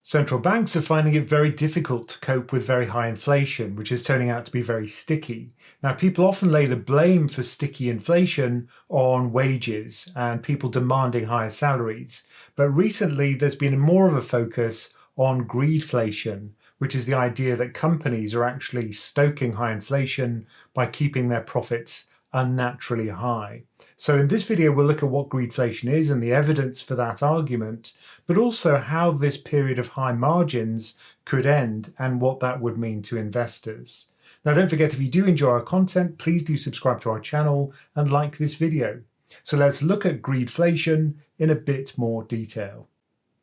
Central banks are finding it very difficult to cope with very high inflation, which is turning out to be very sticky. Now, people often lay the blame for sticky inflation on wages and people demanding higher salaries. But recently, there's been more of a focus on greedflation, which is the idea that companies are actually stoking high inflation by keeping their profits unnaturally high. So in this video, we'll look at what greedflation is and the evidence for that argument, but also how this period of high margins could end and what that would mean to investors. Now, don't forget, if you do enjoy our content, please do subscribe to our channel and like this video. So let's look at greedflation in a bit more detail.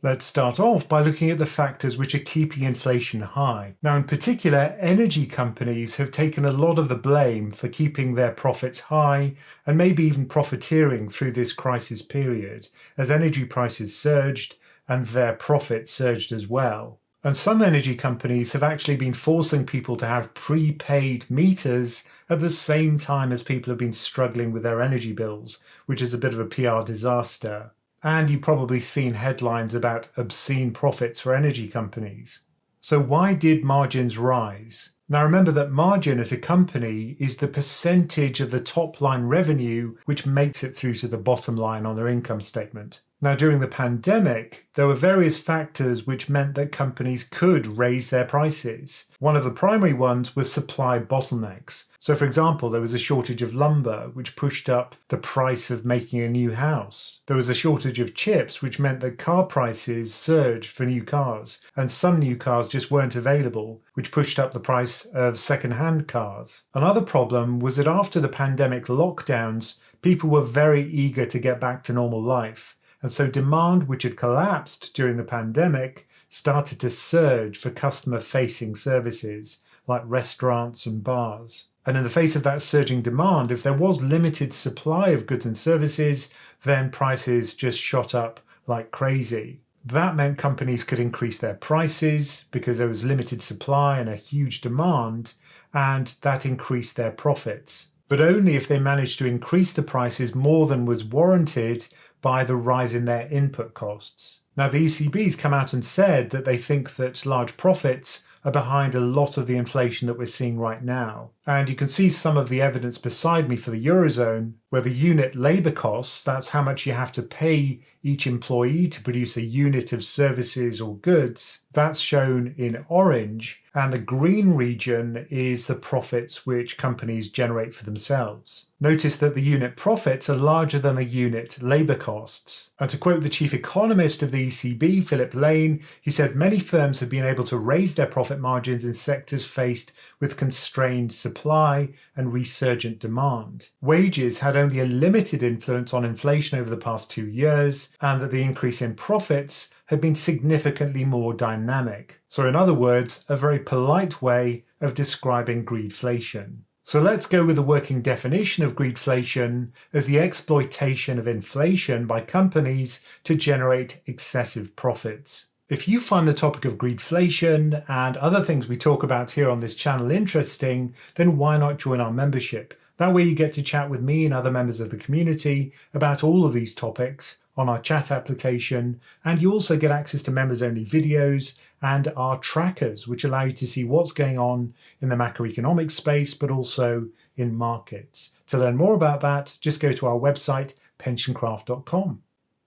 Let's start off by looking at the factors which are keeping inflation high. Now, in particular, energy companies have taken a lot of the blame for keeping their profits high and maybe even profiteering through this crisis period, as energy prices surged and their profits surged as well. And some energy companies have actually been forcing people to have prepaid meters at the same time as people have been struggling with their energy bills, which is a bit of a PR disaster. And you've probably seen headlines about obscene profits for energy companies. So why did margins rise? Now remember that margin at a company is the percentage of the top line revenue which makes it through to the bottom line on their income statement. Now, during the pandemic, there were various factors which meant that companies could raise their prices. One of the primary ones was supply bottlenecks. So, for example, there was a shortage of lumber, which pushed up the price of making a new house. There was a shortage of chips, which meant that car prices surged for new cars, and some new cars just weren't available, which pushed up the price of second-hand cars. Another problem was that after the pandemic lockdowns, people were very eager to get back to normal life. And so demand, which had collapsed during the pandemic, started to surge for customer-facing services like restaurants and bars. And in the face of that surging demand, if there was limited supply of goods and services, then prices just shot up like crazy. That meant companies could increase their prices because there was limited supply and a huge demand, and that increased their profits. But only if they managed to increase the prices more than was warranted by the rise in their input costs. Now, the ECB's come out and said that they think that large profits are behind a lot of the inflation that we're seeing right now. And you can see some of the evidence beside me for the Eurozone, where the unit labour costs, that's how much you have to pay each employee to produce a unit of services or goods, that's shown in orange, and the green region is the profits which companies generate for themselves. Notice that the unit profits are larger than the unit labour costs. And to quote the chief economist of the ECB, Philip Lane, he said many firms have been able to raise their profit margins in sectors faced with constrained supply and resurgent demand. Wages had only a limited influence on inflation over the past 2 years, and that the increase in profits had been significantly more dynamic. So in other words, a very polite way of describing greedflation. So let's go with the working definition of greedflation as the exploitation of inflation by companies to generate excessive profits. If you find the topic of greedflation and other things we talk about here on this channel interesting, then why not join our membership? That way you get to chat with me and other members of the community about all of these topics on our chat application, and you also get access to members-only videos and our trackers, which allow you to see what's going on in the macroeconomic space, but also in markets. To learn more about that, just go to our website, PensionCraft.com.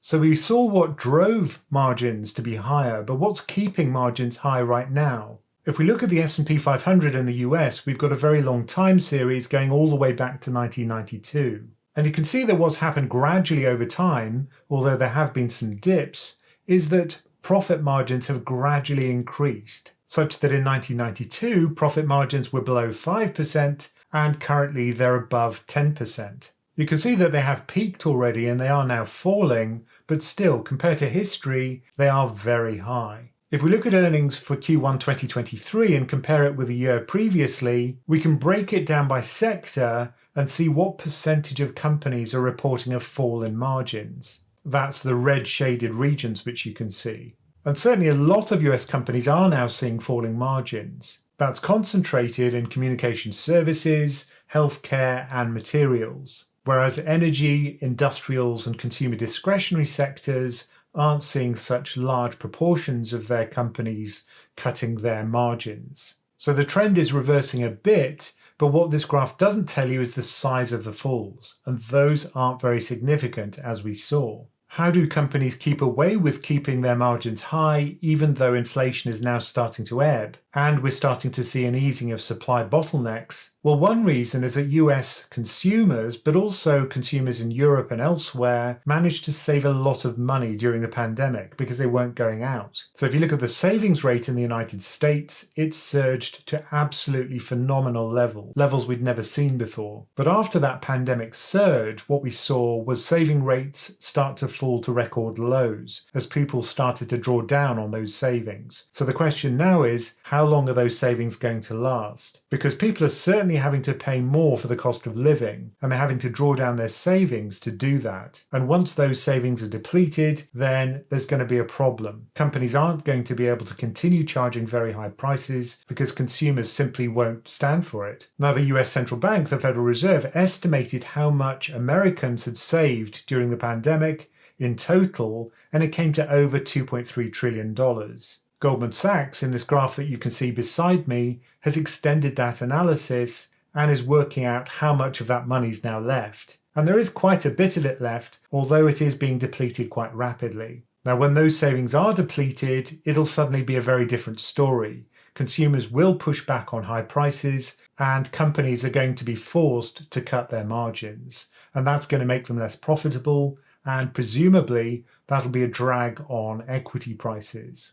So we saw what drove margins to be higher, but what's keeping margins high right now? If we look at the S&P 500 in the US, we've got a very long time series going all the way back to 1992. And you can see that what's happened gradually over time, although there have been some dips, is that profit margins have gradually increased, such that in 1992, profit margins were below 5%, and currently they're above 10%. You can see that they have peaked already and they are now falling, but still, compared to history, they are very high. If we look at earnings for Q1 2023 and compare it with a year previously, we can break it down by sector and see what percentage of companies are reporting a fall in margins. That's the red shaded regions which you can see. And certainly a lot of US companies are now seeing falling margins. That's concentrated in communication services, healthcare, and materials. Whereas energy, industrials, and consumer discretionary sectors aren't seeing such large proportions of their companies cutting their margins. So the trend is reversing a bit, but what this graph doesn't tell you is the size of the falls, and those aren't very significant as we saw. How do companies keep away with keeping their margins high, even though inflation is now starting to ebb, and we're starting to see an easing of supply bottlenecks? Well, one reason is that US consumers, but also consumers in Europe and elsewhere, managed to save a lot of money during the pandemic because they weren't going out. So if you look at the savings rate in the United States, it surged to absolutely phenomenal levels we'd never seen before. But after that pandemic surge, what we saw was saving rates start to fall to record lows as people started to draw down on those savings. So the question now is, how long are those savings going to last? Because people are certainly having to pay more for the cost of living, and they're having to draw down their savings to do that. And once those savings are depleted, then there's going to be a problem. Companies aren't going to be able to continue charging very high prices because consumers simply won't stand for it. Now, the US Central Bank, the Federal Reserve, estimated how much Americans had saved during the pandemic in total, and it came to over $2.3 trillion. Goldman Sachs, in this graph that you can see beside me, has extended that analysis and is working out how much of that money is now left. And there is quite a bit of it left, although it is being depleted quite rapidly. Now, when those savings are depleted, it'll suddenly be a very different story. Consumers will push back on high prices, and companies are going to be forced to cut their margins. And that's going to make them less profitable, and presumably that'll be a drag on equity prices.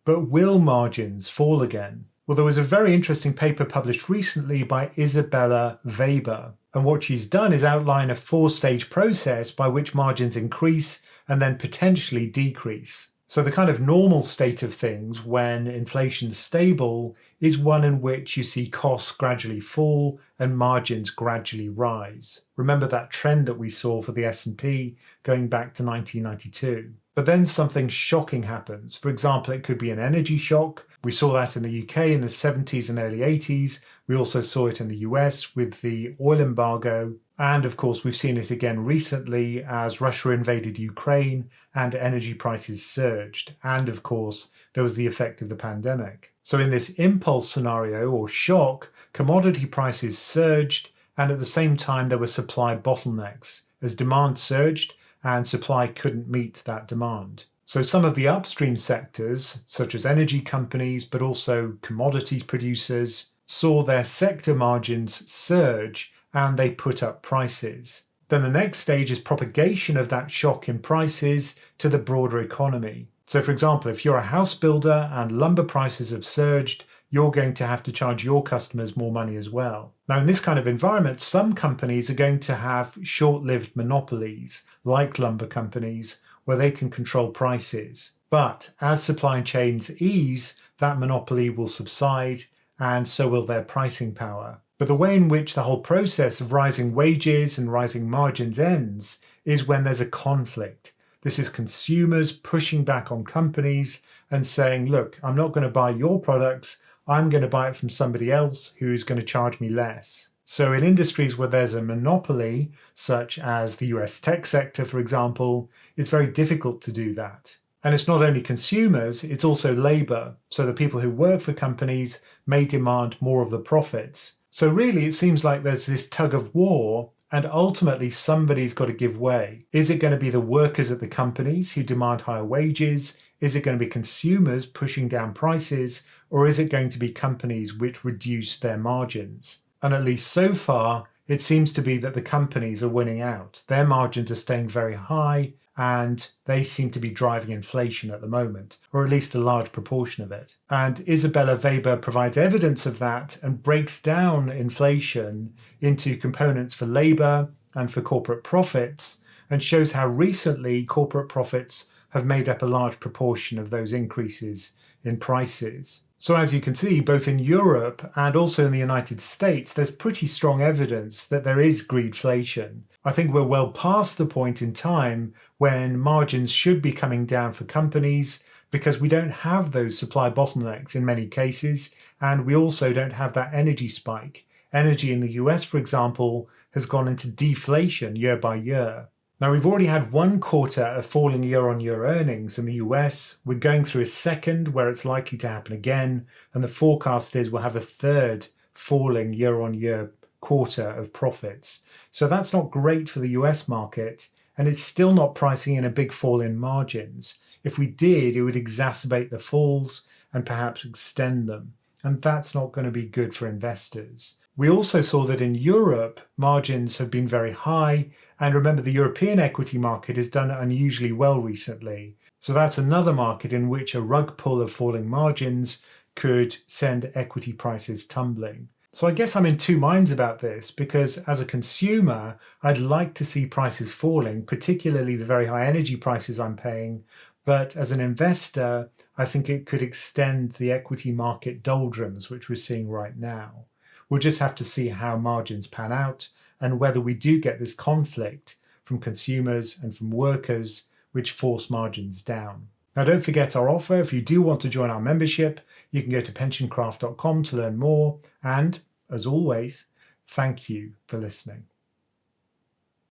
But will margins fall again? Well, there was a very interesting paper published recently by Isabella Weber, and what she's done is outline a 4-stage process by which margins increase and then potentially decrease. So the kind of normal state of things when inflation's stable is one in which you see costs gradually fall and margins gradually rise. Remember that trend that we saw for the S&P going back to 1992. But then something shocking happens. For example, it could be an energy shock. We saw that in the UK in the 70s and early 80s. We also saw it in the US with the oil embargo. And of course, we've seen it again recently as Russia invaded Ukraine and energy prices surged. And of course, there was the effect of the pandemic. So in this impulse scenario or shock, commodity prices surged, and at the same time, there were supply bottlenecks as demand surged and supply couldn't meet that demand. So some of the upstream sectors, such as energy companies, but also commodity producers, saw their sector margins surge and they put up prices. Then the next stage is propagation of that shock in prices to the broader economy. So for example, if you're a house builder and lumber prices have surged, you're going to have to charge your customers more money as well. Now, in this kind of environment, some companies are going to have short-lived monopolies, like lumber companies, where they can control prices. But as supply chains ease, that monopoly will subside, and so will their pricing power. But the way in which the whole process of rising wages and rising margins ends is when there's a conflict. This is consumers pushing back on companies and saying, look, I'm not going to buy your products, I'm going to buy it from somebody else who's going to charge me less. So in industries where there's a monopoly, such as the US tech sector, for example, it's very difficult to do that. And it's not only consumers, it's also labor. So the people who work for companies may demand more of the profits. So really, it seems like there's this tug of war, and ultimately somebody's got to give way. Is it going to be the workers at the companies who demand higher wages? Is it going to be consumers pushing down prices? Or is it going to be companies which reduce their margins? And at least so far, it seems to be that the companies are winning out. Their margins are staying very high, and they seem to be driving inflation at the moment, or at least a large proportion of it. And Isabella Weber provides evidence of that and breaks down inflation into components for labor and for corporate profits, and shows how recently corporate profits have made up a large proportion of those increases in prices. So as you can see, both in Europe and also in the United States, there's pretty strong evidence that there is greedflation. I think we're well past the point in time when margins should be coming down for companies because we don't have those supply bottlenecks in many cases, and we also don't have that energy spike. Energy in the US, for example, has gone into deflation year by year. Now, we've already had one quarter of falling year-on-year earnings in the US. We're going through a second where it's likely to happen again, and the forecast is we'll have a third falling year-on-year quarter of profits. So that's not great for the US market, and it's still not pricing in a big fall in margins. If we did, it would exacerbate the falls and perhaps extend them, and that's not going to be good for investors. We also saw that in Europe, margins have been very high. And remember, the European equity market has done unusually well recently. So that's another market in which a rug pull of falling margins could send equity prices tumbling. So I guess I'm in two minds about this, because as a consumer, I'd like to see prices falling, particularly the very high energy prices I'm paying. But as an investor, I think it could extend the equity market doldrums, which we're seeing right now. We'll just have to see how margins pan out and whether we do get this conflict from consumers and from workers, which force margins down. Now, don't forget our offer. If you do want to join our membership, you can go to PensionCraft.com to learn more. And as always, thank you for listening.